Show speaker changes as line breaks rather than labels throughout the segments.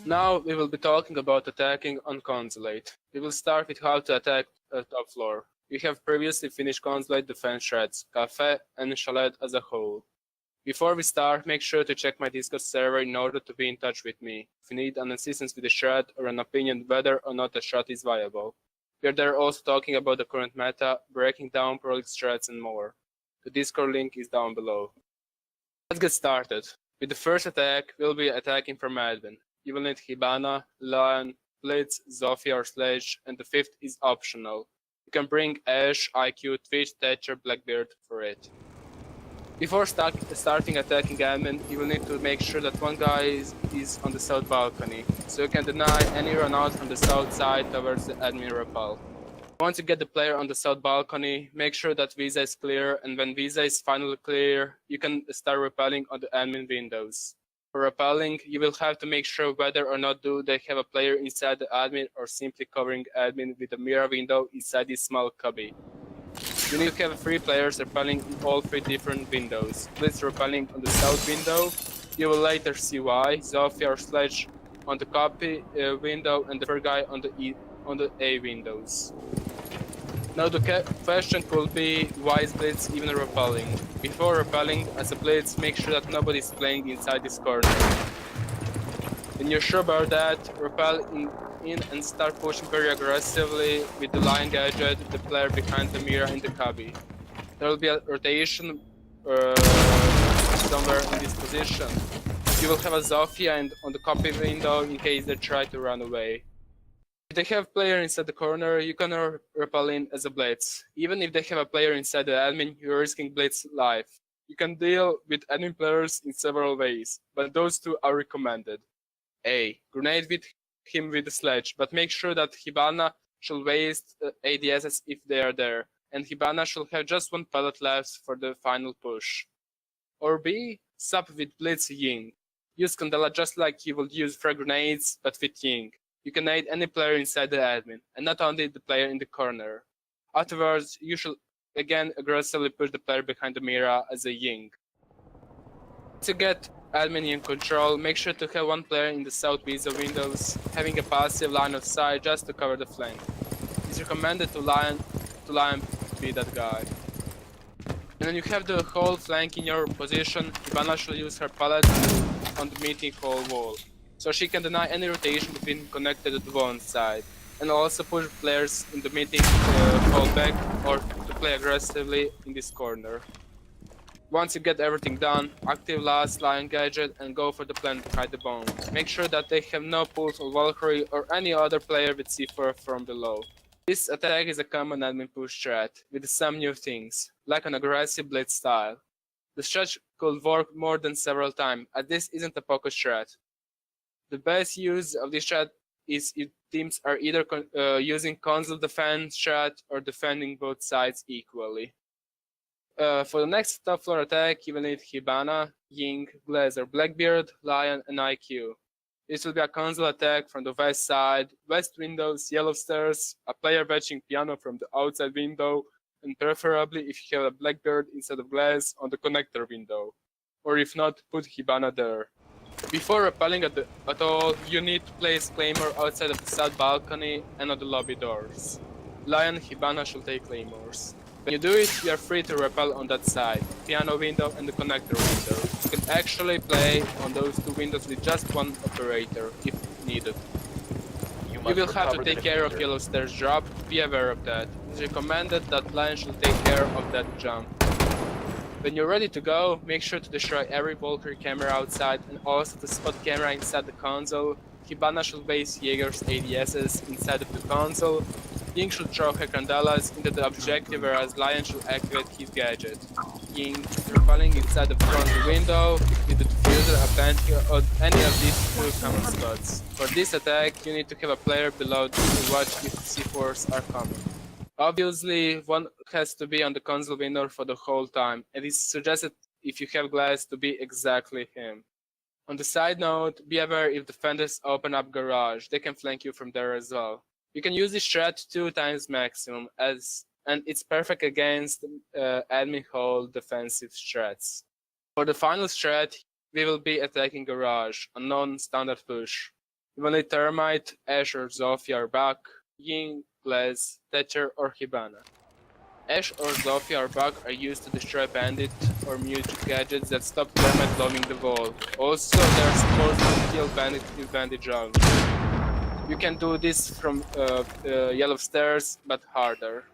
Now we will be talking about attacking on Consulate. We will start with how to attack a top floor. We have previously finished Consulate defense threats, Cafe and Chalet as a whole. Before we start, make sure to check my Discord server in order to be in touch with me if you need an assistance with a shred or an opinion whether or not a shred is viable. We are there also talking about the current meta, breaking down prolix threats and more. The Discord link is down below. Let's get started. With the first attack, we'll be attacking from admin. You will need Hibana, Lion, Blitz, Zofia or Sledge, and the fifth is optional. You can bring Ash, IQ, Twitch, Thatcher, Blackbeard for it. Before starting attacking admin, you will need to make sure that one guy is on the south balcony, so you can deny any run out from the south side towards the admin repel. Once you get the player on the south balcony, make sure that Visa is clear, and when Visa is finally clear, you can start repelling on the admin windows. For repelling, you will have to make sure whether or not do they have a player inside the admin or simply covering admin with a mirror window inside this small cubby. You need to have 3 players repelling in all 3 different windows. Blitz repelling on the south window. You will later see why. Zofia or Sledge on the copy window, and the third guy on the A windows. Now the question could be, why is Blitz even repelling? Before repelling as a Blitz, make sure that nobody is playing inside this corner. When you're sure about that, repel in and start pushing very aggressively with the Lion gadget, the player behind the mirror in the cubby. There will be a rotation somewhere in this position. You will have a Zofia and on the copy window in case they try to run away. If they have a player inside the corner, you can repel in as a Blitz. Even if they have a player inside the admin, you're risking Blitz life. You can deal with admin players in several ways, but those 2 are recommended. A. Grenade with him with the Sledge, but make sure that Hibana should waste ADSs if they are there, and Hibana should have just 1 pellet left for the final push. Or B. Sub with Blitz Ying. Use Candela just like you would use frag grenades, but with Ying. You can aid any player inside the admin, and not only the player in the corner. Afterwards, you should again aggressively push the player behind the mirror as a Ying. To get admin in control, make sure to have 1 player in the south Visa windows, having a passive line of sight just to cover the flank. It's recommended to Lion be that guy. And when you have the whole flank in your position, Ivana should use her pallet on the meeting hall wall, so she can deny any rotation between connected to one side, and also push players in the meeting hall back or to play aggressively in this corner. Once you get everything done, active last Lion gadget and go for the plant behind the bomb. Make sure that they have no pulse or Valkyrie or any other player with C4 from below. This attack is a common admin push strat, with some new things, like an aggressive blitz style. The strat could work more than several times, as this isn't a poker strat. The best use of this strat is if teams are either using Consul defense strat or defending both sides equally. For the next top floor attack, you will need Hibana, Ying, Blaze or Blackbeard, Lion, and IQ. This will be a Consul attack from the west side, west windows, yellow stairs, a player watching piano from the outside window, and preferably if you have a Blackbeard instead of Blaze on the connector window. Or if not, put Hibana there. Before repelling at all, you need to place Claymore outside of the south balcony and on the lobby doors. Lion and Hibana should take Claymores. When you do it, you are free to repel on that side, piano window and the connector window. You can actually play on those 2 windows with just 1 operator, if needed. You will have to take care of yellow stairs drop, be aware of that. It is recommended that Lion should take care of that jump. When you're ready to go, make sure to destroy every Valkyrie camera outside and also the spot camera inside the console. Hibana should base Jaeger's ADSs inside of the console. Ying should throw her candelas into the objective, whereas Lion should activate his gadget. Ying repelling inside the front window with the diffuser, a pantry, or any of these 2 common spots. For this attack, you need to have a player below to watch if C4s are coming. Obviously, one has to be on the console window for the whole time, and it's suggested if you have glass to be exactly him. On the side note, be aware if defenders open up garage, they can flank you from there as well. You can use this strat 2 times maximum, and it's perfect against admin hole defensive strats. For the final strat, we will be attacking garage, a non-standard push. Even if Termite, Ash or Zofia are back, Ying, Glass, Thatcher or Hibana. Ash or Zofia or Bug are used to destroy bandit or mute gadgets that stop Termite blowing the wall. Also, they are supposed to kill bandit if bandit jump. You can do this from yellow stairs, but harder.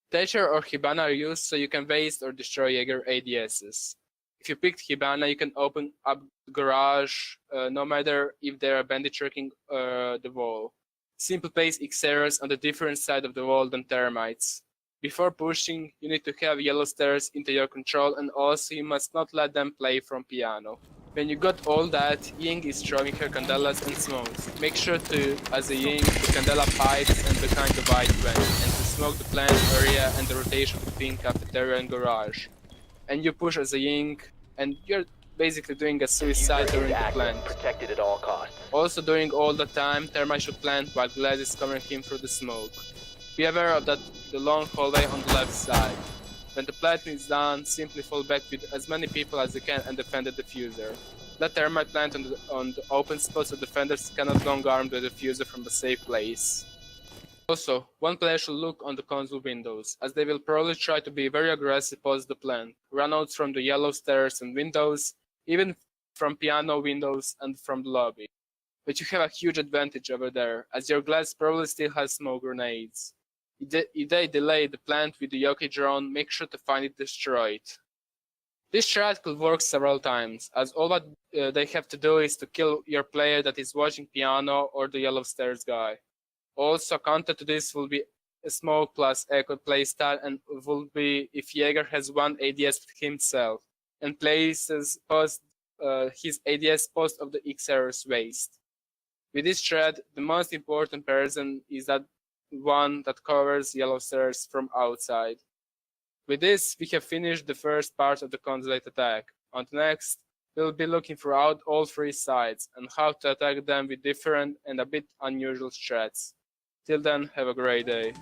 Thatcher or Hibana are used so you can waste or destroy Jaeger ADSs. If you picked Hibana, you can open up the garage, no matter if there are bandits wrecking the wall. Simply place Xeras on the different side of the wall than termites. Before pushing, you need to have yellow stairs into your control, and also you must not let them play from piano. When you got all that, Ying is throwing her candelas and smokes. Make sure to, as a Ying, the candela pipes and behind the white vent, and to smoke the plant area and the rotation between cafeteria and garage. And you push as a Ying, and you're basically doing a suicide during the plant.
Protected at all costs.
Also during all the time, Termite should plant while Glass is covering him through the smoke. Be aware of the long hallway on the left side. When the planting is done, simply fall back with as many people as you can and defend the diffuser. Let Termite plant on the open spot so defenders cannot long arm the diffuser from a safe place. Also, one player should look on the console windows, as they will probably try to be very aggressive post the plant, run out from the yellow stairs and windows, even from piano windows and from the lobby. But you have a huge advantage over there, as your Glass probably still has smoke grenades. If they delay the plant with the Yoki drone, make sure to find it destroyed. This strat could work several times, as all what they have to do is to kill your player that is watching piano or the yellow stairs guy. Also, counter to this will be a smoke plus echo playstyle, and will be if Jaeger has one ADS himself and places post his ADS post of the Xer's waist. With this strat, the most important person is that one that covers yellow stairs from outside. With this, we have finished the first part of the Consulate attack. On the next, we'll be looking throughout all three sides and how to attack them with different and a bit unusual strats. Till then, have a great day.